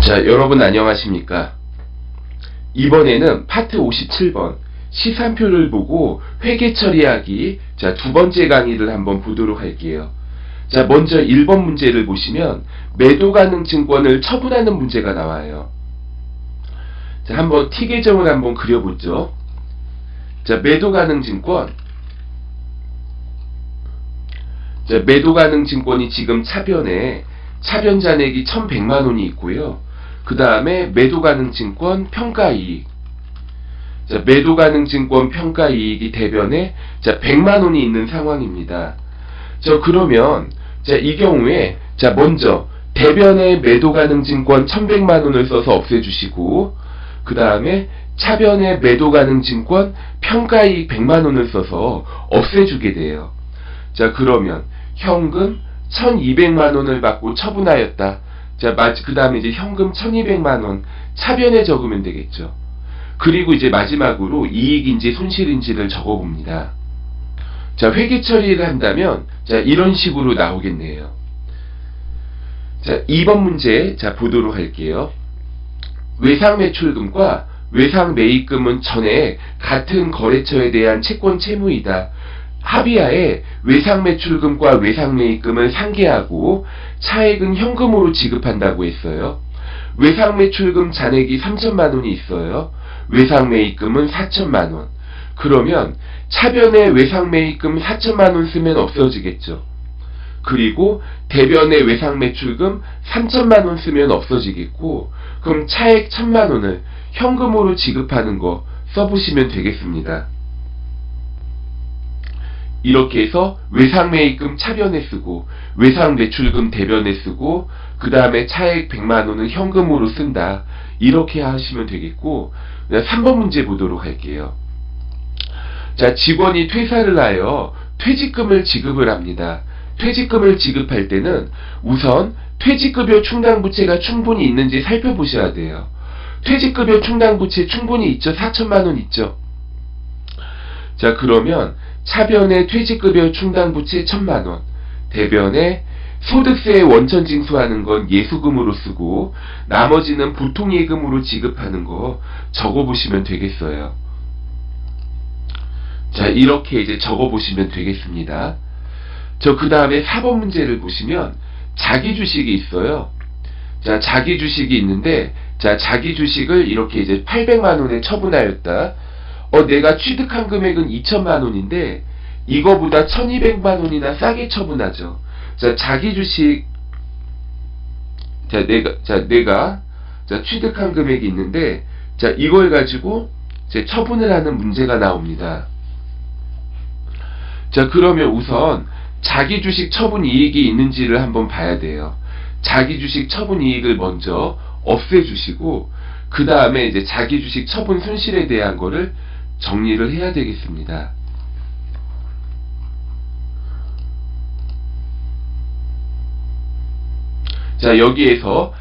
자, 여러분 안녕하십니까? 이번에는 파트 57번 시산표를 보고 회계 처리하기 두 번째 강의를 한번 보도록 할게요. 자, 먼저 1번 문제를 보시면 매도 가능 증권을 처분하는 문제가 나와요. 자, 한번 T 계정을 한번 그려보죠. 자, 매도 가능 증권. 자, 매도 가능 증권이 지금 차변에 차변 잔액이 1100만원이 있고요. 그 다음에 매도 가능 증권 평가이익. 자, 매도 가능 증권 평가이익이 대변에 100만원이 있는 상황입니다. 그러면 이 경우에 먼저 대변에 매도 가능 증권 1100만원을 써서 없애주시고, 그 다음에 차변에 매도 가능 증권 평가이익 100만원을 써서 없애주게 돼요. 자, 그러면 현금 1200만원을 받고 처분하였다. 자, 그 다음에 이제 현금 1200만원 차변에 적으면 되겠죠. 그리고 이제 마지막으로 이익인지 손실인지를 적어봅니다. 자, 회계 처리를 한다면 이런 식으로 나오겠네요. 자, 2번 문제 보도록 할게요. 외상 매출금과 외상 매입금은 전액 같은 거래처에 대한 채권 채무이다. 합의하에 외상 매출금과 외상 매입금을 상계하고 차액은 현금으로 지급한다고 했어요. 외상 매출금 잔액이 3천만원이 있어요. 외상 매입금은 4천만원. 그러면 차변에 외상 매입금 4천만원 쓰면 없어지겠죠. 그리고 대변에 외상 매출금 3천만원 쓰면 없어지겠고, 그럼 차액 1000만원을 현금으로 지급하는 거 써보시면 되겠습니다. 이렇게 해서 외상 매입금 차변에 쓰고 외상 매출금 대변에 쓰고 그 다음에 차액 100만원은 현금으로 쓴다. 이렇게 하시면 되겠고, 3번 문제 보도록 할게요. 자, 직원이 퇴사를 하여 퇴직금을 지급을 합니다. 퇴직금을 지급할 때는 우선 퇴직급여 충당부채가 충분히 있는지 살펴보셔야 돼요. 퇴직급여 충당부채 충분히 있죠. 4천만원 있죠. 자, 그러면 차변에 퇴직급여 충당부채 1000만원, 대변에 소득세 원천 징수하는 건 예수금으로 쓰고 나머지는 보통예금으로 지급하는 거 적어보시면 되겠어요. 자, 이렇게 이제 적어보시면 되겠습니다. 그 다음에 4번 문제를 보시면 자기 주식이 있어요. 자, 자기 주식이 있는데, 자기 주식을 이렇게 이제 800만원에 처분하였다. 내가 취득한 금액은 2천만원인데 이거보다 1200만원이나 싸게 처분하죠. 자, 자기 주식, 내가 취득한 금액이 있는데, 이걸 가지고 처분을 하는 문제가 나옵니다. 자, 그러면 우선 자기 주식 처분 이익이 있는지를 한번 봐야 돼요. 자기 주식 처분 이익을 먼저 없애주시고, 그 다음에 이제 자기 주식 처분 손실에 대한 거를 정리를 해야 되겠습니다. 자, 여기에서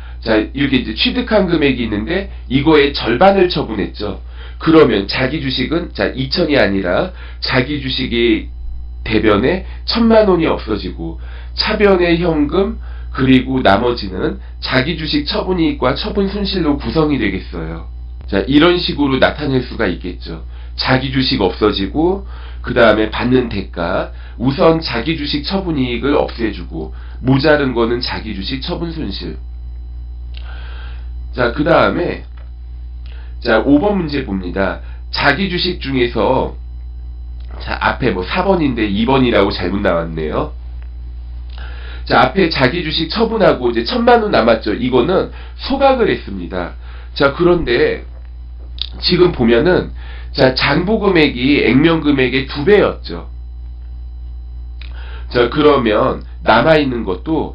이렇게 이제 취득한 금액이 있는데 이거의 절반을 처분했죠. 그러면 자기 주식은 2000이 아니라 자기 주식이 대변에 1000만원이 없어지고 차변에 현금 그리고 나머지는 자기 주식 처분이익과 처분 손실로 구성이 되겠어요. 자, 이런 식으로 나타낼 수가 있겠죠. 자기 주식 없어지고 그 다음에 받는 대가, 우선 자기 주식 처분이익을 없애주고 모자른 거는 자기 주식 처분 손실. 자, 그 다음에 5번 문제 봅니다. 자기 주식 중에서 앞에 4번인데 2번이라고 잘못 나왔네요. 자, 앞에 자기 주식 처분하고 이제 1000만원 남았죠. 이거는 소각을 했습니다. 자, 그런데 지금 보면은 장부 금액이 액면 금액의 2배였죠. 자, 그러면 남아있는 것도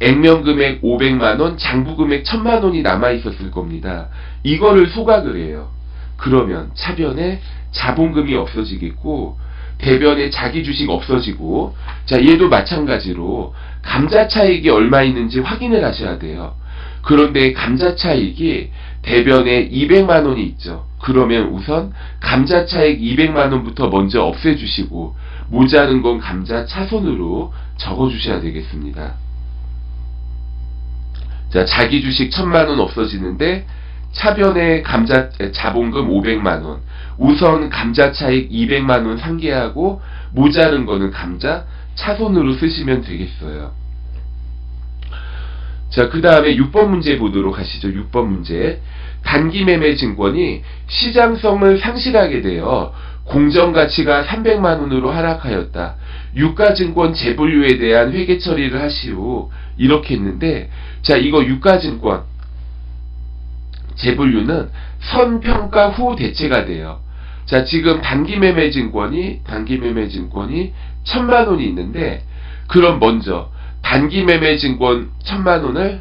액면 금액 500만원, 장부 금액 1000만원이 남아있었을 겁니다. 이거를 소각을 해요. 그러면 차변에 자본금이 없어지겠고 대변에 자기 주식 없어지고, 자, 얘도 마찬가지로 감자 차익이 얼마 있는지 확인을 하셔야 돼요. 그런데 감자 차익이 대변에 200만원이 있죠. 그러면 우선 감자 차익 200만원부터 먼저 없애주시고 모자른 건 감자 차손으로 적어주셔야 되겠습니다. 자, 자기 주식 1000만원 없어지는데 차변에 자본금 500만원, 우선 감자 차익 200만원 상계하고 모자른 거는 감자 차손으로 쓰시면 되겠어요. 자, 그 다음에 6번 문제 보도록 하시죠. 6번 문제. 단기 매매 증권이 시장성을 상실하게 되어 공정가치가 300만원으로 하락하였다. 유가증권 재분류에 대한 회계 처리를 하시오. 이렇게 했는데, 자, 이거 유가증권 재분류는 선평가 후 대체가 돼요. 자, 지금 단기 매매 증권이 1000만원이 있는데, 그럼 먼저 단기 매매 증권 1000만원을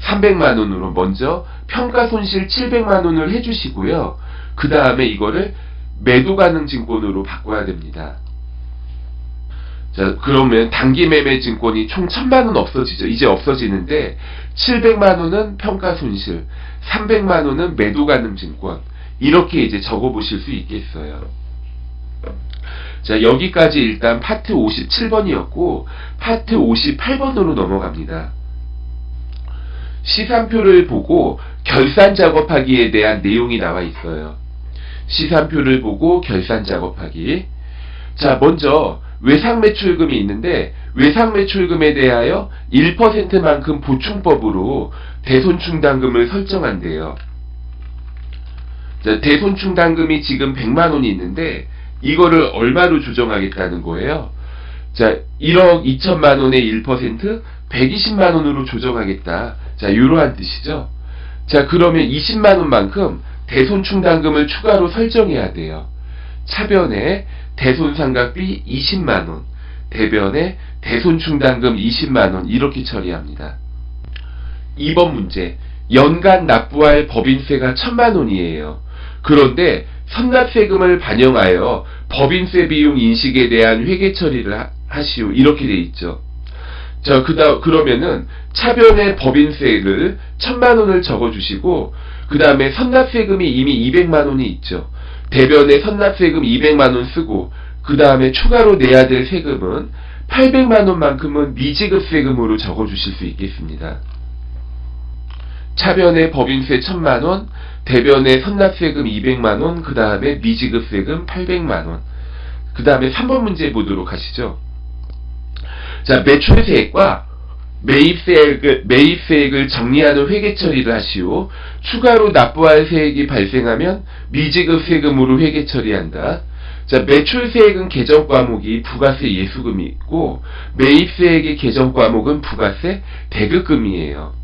300만원으로 먼저 평가 손실 700만원을 해주시고요. 그 다음에 이거를 매도 가능 증권으로 바꿔야 됩니다. 자, 그러면 단기 매매 증권이 총 1000만원 없어지죠. 이제 없어지는데 700만원은 평가 손실, 300만원은 매도 가능 증권, 이렇게 이제 적어 보실 수 있겠어요. 자, 여기까지 일단 파트 57번이었고 파트 58번으로 넘어갑니다. 시산표를 보고 결산 작업하기에 대한 내용이 나와 있어요. 시산표를 보고 결산 작업하기. 자, 먼저 외상매출금이 있는데 외상매출금에 대하여 1%만큼 보충법으로 대손충당금을 설정한대요. 자, 대손충당금이 지금 100만원이 있는데 이거를 얼마로 조정하겠다는 거예요. 자, 1억 2천만원의 1% 120만원으로 조정하겠다. 자, 이러한 뜻이죠. 자, 그러면 20만원만큼 대손충당금을 추가로 설정해야 돼요. 차변에 대손상각비 20만원, 대변에 대손충당금 20만원, 이렇게 처리합니다. 2번 문제. 연간 납부할 법인세가 1000만원이에요. 그런데 선납세금을 반영하여 법인세 비용 인식에 대한 회계 처리를 하시오. 이렇게 돼 있죠. 자, 그러면은 차변에 법인세를 1000만원을 적어주시고, 그 다음에 선납세금이 이미 200만원이 있죠. 대변에 선납세금 200만원 쓰고, 그 다음에 추가로 내야 될 세금은 800만원만큼은 미지급세금으로 적어주실 수 있겠습니다. 차변에 법인세 1000만원, 대변에 선납세금 200만원, 그 다음에 미지급세금 800만원. 그 다음에 3번 문제 보도록 하시죠. 자, 매출세액과 매입세액을 정리하는 회계 처리를 하시오. 추가로 납부할 세액이 발생하면 미지급세금으로 회계 처리한다. 자, 매출세액은 개정 과목이 부가세 예수금이 있고, 매입세액의 개정 과목은 부가세 대급금이에요.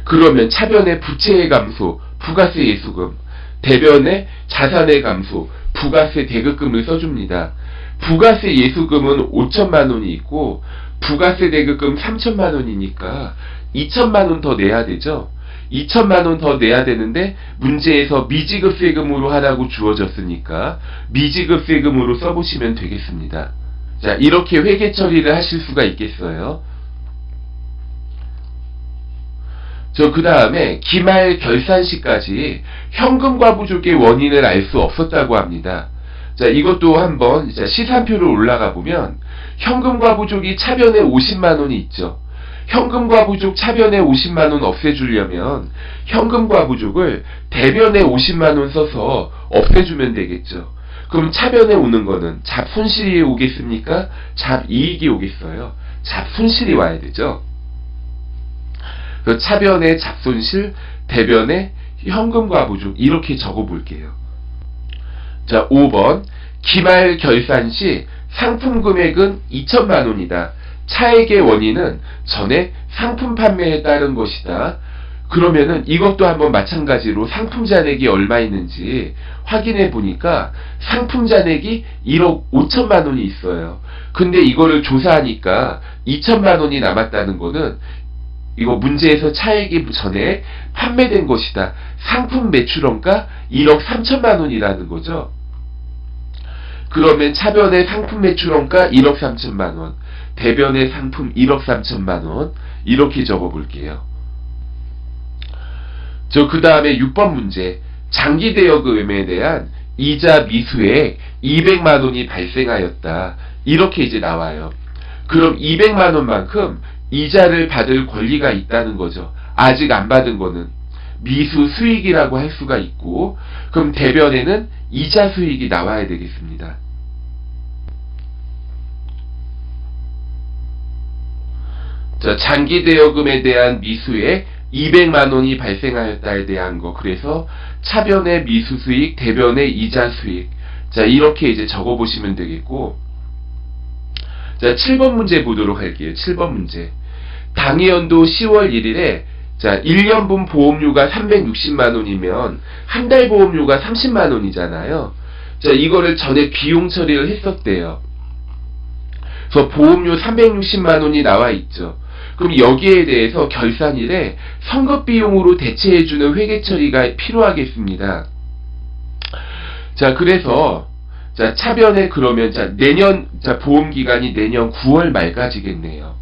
그러면 차변에 부채의 감소, 부가세 예수금, 대변에 자산의 감소, 부가세 대급금을 써줍니다. 부가세 예수금은 5천만원이 있고 부가세 대급금 3천만원이니까 2천만원 더 내야 되죠. 2천만원 더 내야 되는데 문제에서 미지급세금으로 하라고 주어졌으니까 미지급세금으로 써보시면 되겠습니다. 자, 이렇게 회계 처리를 하실 수가 있겠어요. 그 다음에 기말 결산시까지 현금과 부족의 원인을 알 수 없었다고 합니다. 자, 이것도 한번 시산표를 올라가 보면 현금과 부족이 차변에 50만원이 있죠. 현금과 부족 차변에 50만원 없애주려면 현금과 부족을 대변에 50만원 써서 없애주면 되겠죠. 그럼 차변에 오는 거는 잡손실이 오겠습니까? 잡이익이 오겠어요. 잡손실이 와야 되죠. 차변에 잡손실, 대변에 현금과 부족, 이렇게 적어 볼게요. 자, 5번. 기말 결산 시 상품 금액은 2천만원이다. 차액의 원인은 전에 상품 판매에 따른 것이다. 그러면은 이것도 한번 마찬가지로 상품 잔액이 얼마 있는지 확인해 보니까 상품 잔액이 1억 5천만원이 있어요. 근데 이거를 조사하니까 2천만원이 남았다는 거는 이거 문제에서 차액이 전에 판매된 것이다. 상품 매출원가 1억 3천만원이라는 거죠. 그러면 차변의 상품 매출원가 1억 3천만원, 대변의 상품 1억 3천만원, 이렇게 적어 볼게요. 그 다음에 6번 문제. 장기대여금에 대한 이자 미수액 200만원이 발생하였다. 이렇게 이제 나와요. 그럼 200만원만큼 이자를 받을 권리가 있다는 거죠. 아직 안 받은 거는 미수 수익이라고 할 수가 있고, 그럼 대변에는 이자 수익이 나와야 되겠습니다. 자, 장기 대여금에 대한 미수액 200만 원이 발생하였다에 대한 거. 그래서 차변의 미수 수익, 대변의 이자 수익. 자, 이렇게 이제 적어 보시면 되겠고. 자, 7번 문제 보도록 할게요. 7번 문제. 당해연도 10월 1일에 자, 1년분 보험료가 360만 원이면 한 달 보험료가 30만 원이잖아요. 자, 이거를 전에 비용 처리를 했었대요. 그래서 보험료 360만 원이 나와 있죠. 그럼 여기에 대해서 결산일에 선급비용으로 대체해주는 회계 처리가 필요하겠습니다. 자, 그래서 자, 차변에 그러면 내년 보험기간이 내년 9월 말까지겠네요.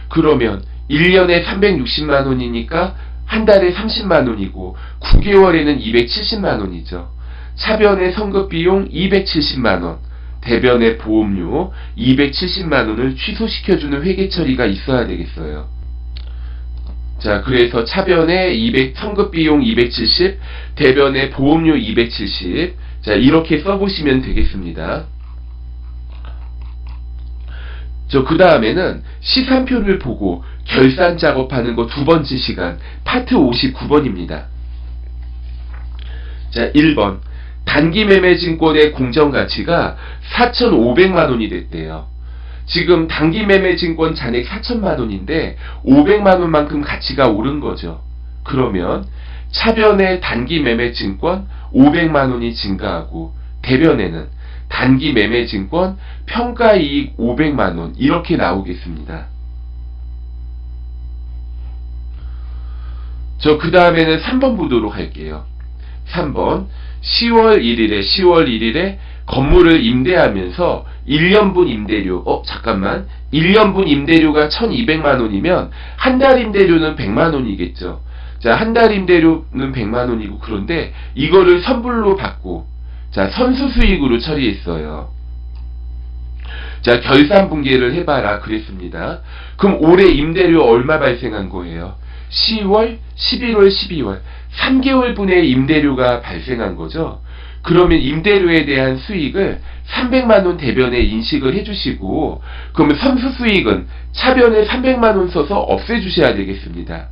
그러면 1년에 360만 원이니까 한 달에 30만 원이고 9개월에는 270만 원이죠. 차변의 선급비용 270만 원, 대변의 보험료 270만 원을 취소시켜주는 회계 처리가 있어야 되겠어요. 자, 그래서 차변의 선급비용 270, 대변의 보험료 270. 자, 이렇게 써보시면 되겠습니다. 그 다음에는 시산표를 보고 결산 작업하는 거 두 번째 시간, 파트 59번입니다. 자, 1번. 단기 매매 증권의 공정가치가 4,500만 원이 됐대요. 지금 단기 매매 증권 잔액 4천만 원인데 500만 원만큼 가치가 오른 거죠. 그러면 차변의 단기 매매 증권 500만 원이 증가하고 대변에는 단기 매매 증권 평가이익 500만 원 이렇게 나오겠습니다. 그 다음에는 3번 보도록 할게요. 3번 10월 1일에 건물을 임대하면서 1년분 임대료 1년분 임대료가 1200만 원이면 한 달 임대료는 100만 원이겠죠. 자, 한 달 임대료는 100만 원이고, 그런데 이거를 선불로 받고 자, 선수 수익으로 처리했어요. 자, 결산 분계를 해봐라 그랬습니다. 그럼 올해 임대료 얼마 발생한 거예요? 10월, 11월, 12월 3개월분의 임대료가 발생한 거죠. 그러면 임대료에 대한 수익을 300만 원 대변에 인식을 해주시고, 그러면 선수 수익은 차변에 300만 원 써서 없애주셔야 되겠습니다.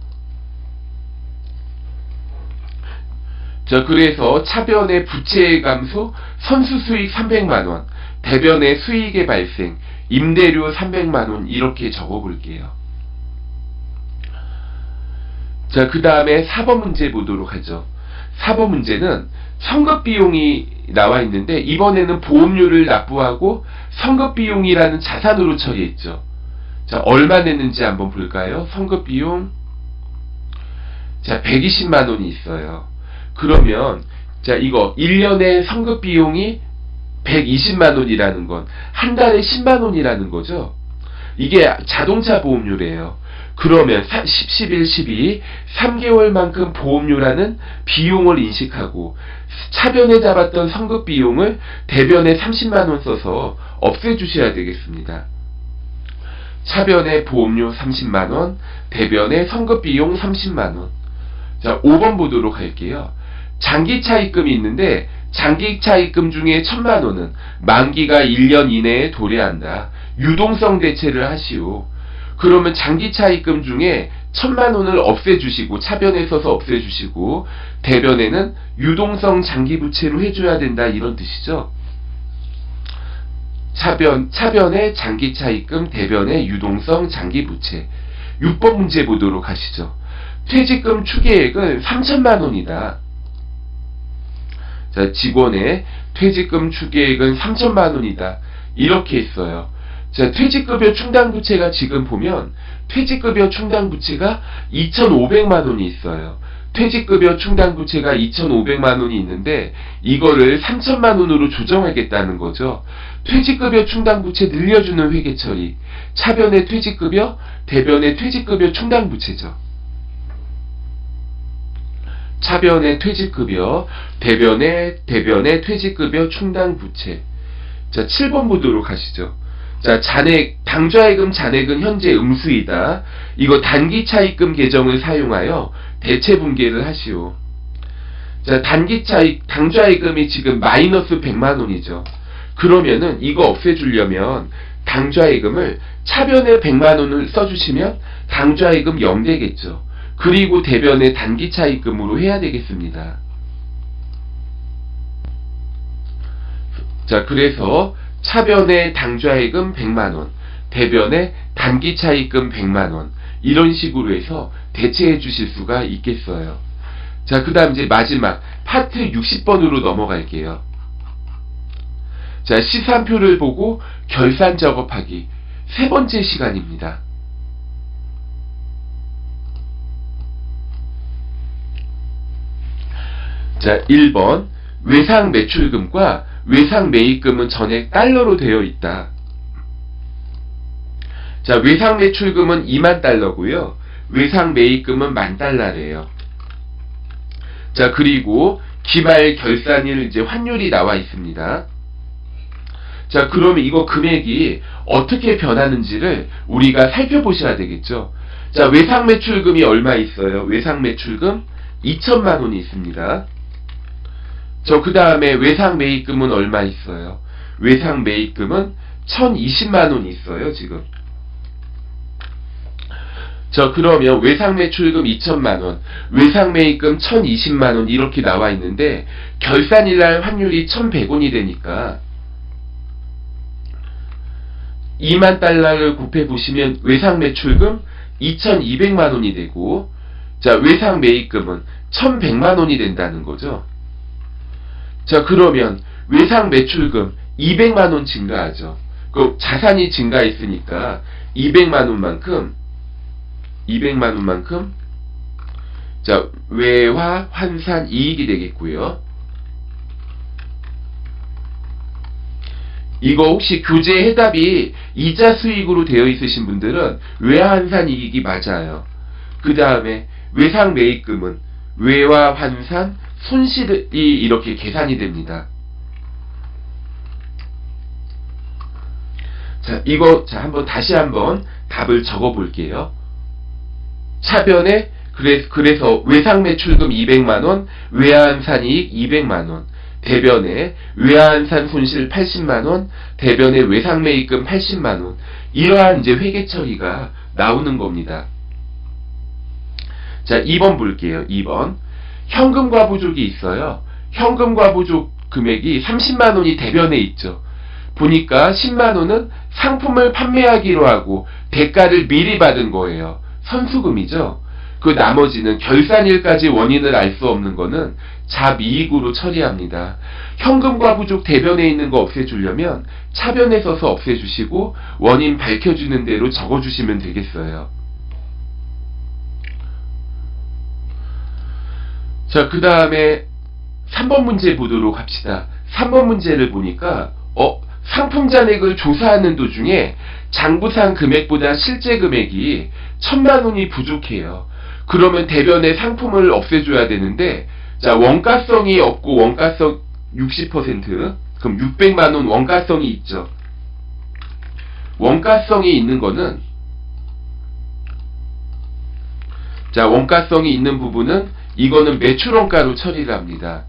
자, 그래서 차변의 부채의 감소, 선수 수익 300만 원, 대변의 수익의 발생, 임대료 300만 원 이렇게 적어 볼게요. 자, 그 다음에 4번 문제 보도록 하죠. 4번 문제는 선급비용이 나와 있는데 이번에는 보험료를 납부하고 선급비용이라는 자산으로 처리했죠. 자, 얼마 냈는지 한번 볼까요? 선급비용 자, 120만 원이 있어요. 그러면 자, 이거 1년에 선급비용이 120만 원이라는 건 한 달에 10만 원이라는 거죠. 이게 자동차 보험료래요. 그러면 10, 11, 12 3개월만큼 보험료라는 비용을 인식하고 차변에 잡았던 선급 비용을 대변에 30만 원 써서 없애주셔야 되겠습니다. 차변에 보험료 30만 원, 대변에 선급 비용 30만 원. 자, 5번 보도록 할게요. 장기 차입금이 있는데 장기 차입금 중에 1000만 원은 만기가 1년 이내에 도래한다. 유동성 대체를 하시오. 그러면 장기 차입금 중에 1000만 원을 없애주시고 차변에 써서 없애주시고 대변에는 유동성 장기 부채로 해줘야 된다 이런 뜻이죠. 차변에 장기 차입금, 대변에 유동성 장기 부채. 6번 문제 보도록 하시죠. 퇴직금 추계액은 3천만 원이다. 자, 직원의 퇴직금 추계액은 3천만 원이다. 이렇게 했어요. 자, 퇴직급여 충당부채가 지금 보면 퇴직급여 충당부채가 2,500만 원이 있어요. 퇴직급여 충당부채가 2,500만 원이 있는데 이거를 3천만 원으로 조정하겠다는 거죠. 퇴직급여 충당부채 늘려주는 회계처리. 차변의 퇴직급여, 대변의 퇴직급여 충당부채죠. 차변의 퇴직급여, 대변의 퇴직급여 충당부채. 자, 7번 보도록 하시죠. 자, 당좌예금 잔액은 현재 음수이다. 이거 단기차입금 계정을 사용하여 대체 분계를 하시오. 자, 당좌예금이 지금 마이너스 100만원이죠. 그러면은 이거 없애주려면 당좌예금을 차변에 100만원을 써주시면 당좌예금 0 되겠죠. 그리고 대변에 단기차입금으로 해야 되겠습니다. 자, 그래서 차변에 당좌예금 100만원, 대변에 단기차입금 100만원, 이런 식으로 해서 대체해 주실 수가 있겠어요. 자, 그 다음 이제 마지막 파트 60번으로 넘어갈게요. 자, 시산표를 보고 결산 작업하기 세 번째 시간입니다. 자, 1번 외상 매출금과 외상 매입금은 전액 달러로 되어 있다. 자, 외상 매출금은 2만 달러고요. 외상 매입금은 10,000달러래요. 자, 그리고 기말 결산일 이제 환율이 나와 있습니다. 자, 그러면 이거 금액이 어떻게 변하는지를 우리가 살펴보셔야 되겠죠. 자, 외상 매출금이 얼마 있어요? 외상 매출금 2천만 원이 있습니다. 그 다음에 외상 매입금은 얼마 있어요? 외상 매입금은 1,020만 원이 있어요, 지금. 그러면 외상 매출금 2천만 원, 외상 매입금 1,020만 원 이렇게 나와 있는데 결산일날 환율이 1,100원이 되니까 2만 달러를 곱해 보시면 외상 매출금 2,200만 원이 되고, 자, 외상 매입금은 1,100만 원이 된다는 거죠. 자, 그러면 외상 매출금 200만 원 증가하죠. 그럼 자산이 증가했으니까 200만 원만큼 자, 외화 환산 이익이 되겠고요. 이거 혹시 교재 해답이 이자 수익으로 되어 있으신 분들은 외화 환산 이익이 맞아요. 그 다음에 외상 매입금은 외화 환산 손실이 이렇게 계산이 됩니다. 자, 이거 다시 한번 답을 적어 볼게요. 차변에 그래서 외상 매출금 200만원, 외화환산 이익 200만원, 대변에 외화환산 손실 80만원, 대변에 외상 매입금 80만원, 이러한 이제 회계 처리가 나오는 겁니다. 자, 2번 볼게요. 2번. 현금과 부족이 있어요. 현금과 부족 금액이 30만원이 대변에 있죠. 보니까 10만원은 상품을 판매하기로 하고 대가를 미리 받은 거예요. 선수금이죠. 그 나머지는 결산일까지 원인을 알 수 없는 거는 잡이익으로 처리합니다. 현금과 부족 대변에 있는 거 없애주려면 차변에 써서 없애주시고 원인 밝혀주는 대로 적어주시면 되겠어요. 자, 그 다음에 3번 문제 보도록 합시다. 3번 문제를 보니까 상품 잔액을 조사하는 도중에 장부상 금액보다 실제 금액이 1,000만 원이 부족해요. 그러면 대변에 상품을 없애줘야 되는데, 자, 원가성이 없고 원가성 60%, 그럼 600만 원 원가성이 있죠. 원가성이 있는 거는, 자, 원가성이 있는 부분은 이거는 매출원가로 처리를 합니다.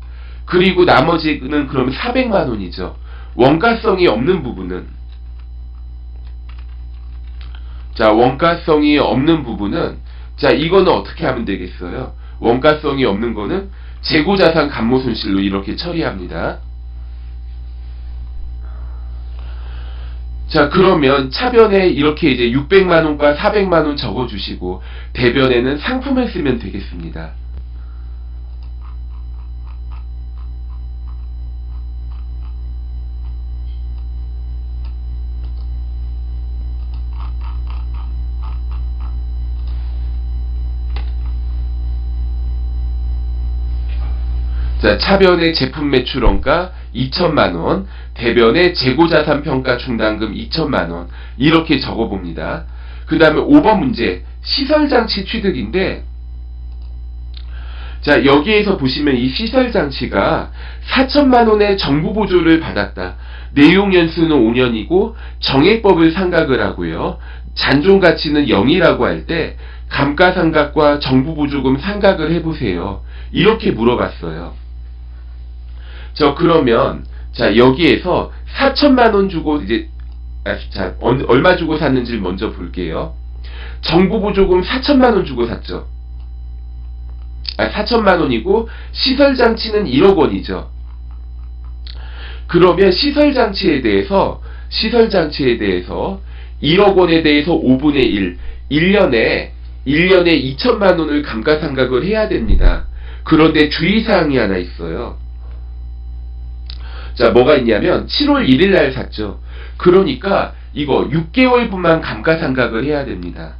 그리고 나머지는 그럼 400만 원이죠. 원가성이 없는 부분은, 자, 원가성이 없는 부분은, 자, 이거는 어떻게 하면 되겠어요? 원가성이 없는 거는 재고자산 감모손실로 이렇게 처리합니다. 자, 그러면 차변에 이렇게 이제 600만원과 400만원 적어주시고 대변에는 상품을 쓰면 되겠습니다. 자, 차변의 제품 매출원가 2천만원, 대변의 재고자산 평가 충당금 2천만원, 이렇게 적어봅니다. 그 다음에 5번 문제, 시설장치 취득인데, 자, 여기에서 보시면 이 시설장치가 4천만원의 정부 보조를 받았다. 내용연수는 5년이고 정액법을 상각을 하고요. 잔존가치는 0이라고 할 때 감가상각과 정부보조금 상각을 해보세요. 이렇게 물어봤어요. 그러면 자, 여기에서 4천만원 주고 이제 얼마 주고 샀는지 먼저 볼게요. 정부보조금 4천만원 주고 샀죠. 4천만원이고 시설장치는 1억원이죠. 그러면 시설장치에 대해서 1억원에 대해서 5분의 1, 1년에 2천만원을 감가상각을 해야 됩니다. 그런데 주의사항이 하나 있어요. 자, 뭐가 있냐면 7월 1일 날 샀죠. 그러니까 이거 6개월분만 감가상각을 해야 됩니다.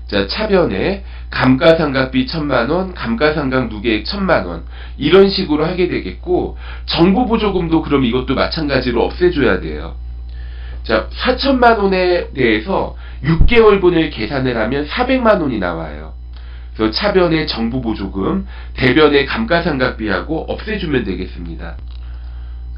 자, 차변에 감가상각비 1,000만원, 감가상각 누계액 1,000만원 이런 식으로 하게 되겠고, 정부보조금도 그럼 이것도 마찬가지로 없애줘야 돼요. 자, 4천만원에 대해서 6개월분을 계산을 하면 400만원이 나와요. 그래서 차변의 정부보조금, 대변의 감가상각비하고 없애주면 되겠습니다.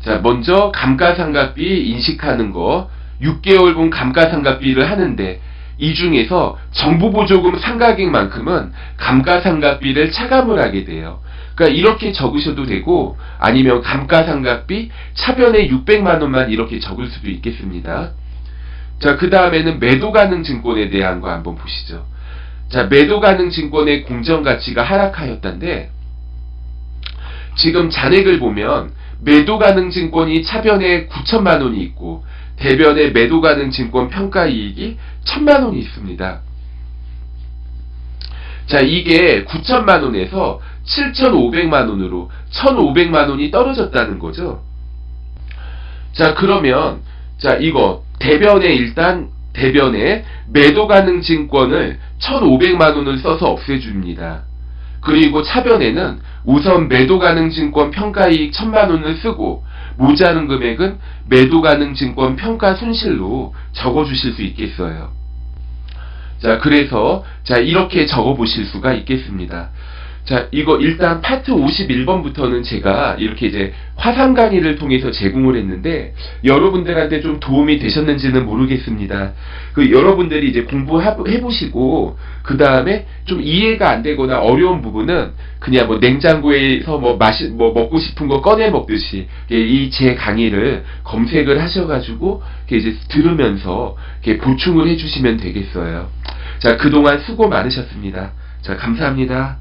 자, 먼저 감가상각비 인식하는 거 6개월분 감가상각비를 하는데, 이 중에서 정부보조금 상각액만큼은 감가상각비를 차감을 하게 돼요. 그러니까 이렇게 적으셔도 되고, 아니면 감가상각비 차변에 600만원만 이렇게 적을 수도 있겠습니다. 자, 그 다음에는 매도가능증권에 대한 거 한번 보시죠. 자, 매도가능증권의 공정가치가 하락하였다는데, 지금 잔액을 보면 매도가능증권이 차변에 9천만원이 있고 대변에 매도가능증권 평가이익이 1,000만원이 있습니다. 자, 이게 9천만원에서 7,500만원으로 1,500만원이 떨어졌다는 거죠. 자, 그러면 자, 이거 대변에 일단 대변에 매도가능증권을 1,500만원을 써서 없애줍니다. 그리고 차변에는 우선 매도가능증권 평가이익 1,000만원을 쓰고 모자른 금액은 매도가능증권 평가 손실로 적어주실 수 있겠어요. 자, 그래서 자, 이렇게 적어보실 수가 있겠습니다. 자, 이거 일단 파트 51번부터는 제가 이렇게 이제 화상 강의를 통해서 제공을 했는데 여러분들한테 좀 도움이 되셨는지는 모르겠습니다. 여러분들이 이제 공부해보시고 그 다음에 좀 이해가 안 되거나 어려운 부분은 그냥 뭐 냉장고에서 뭐 먹고 싶은 거 꺼내 먹듯이 이 제 강의를 검색을 하셔가지고 이제 들으면서 보충을 해주시면 되겠어요. 자, 그동안 수고 많으셨습니다. 자, 감사합니다.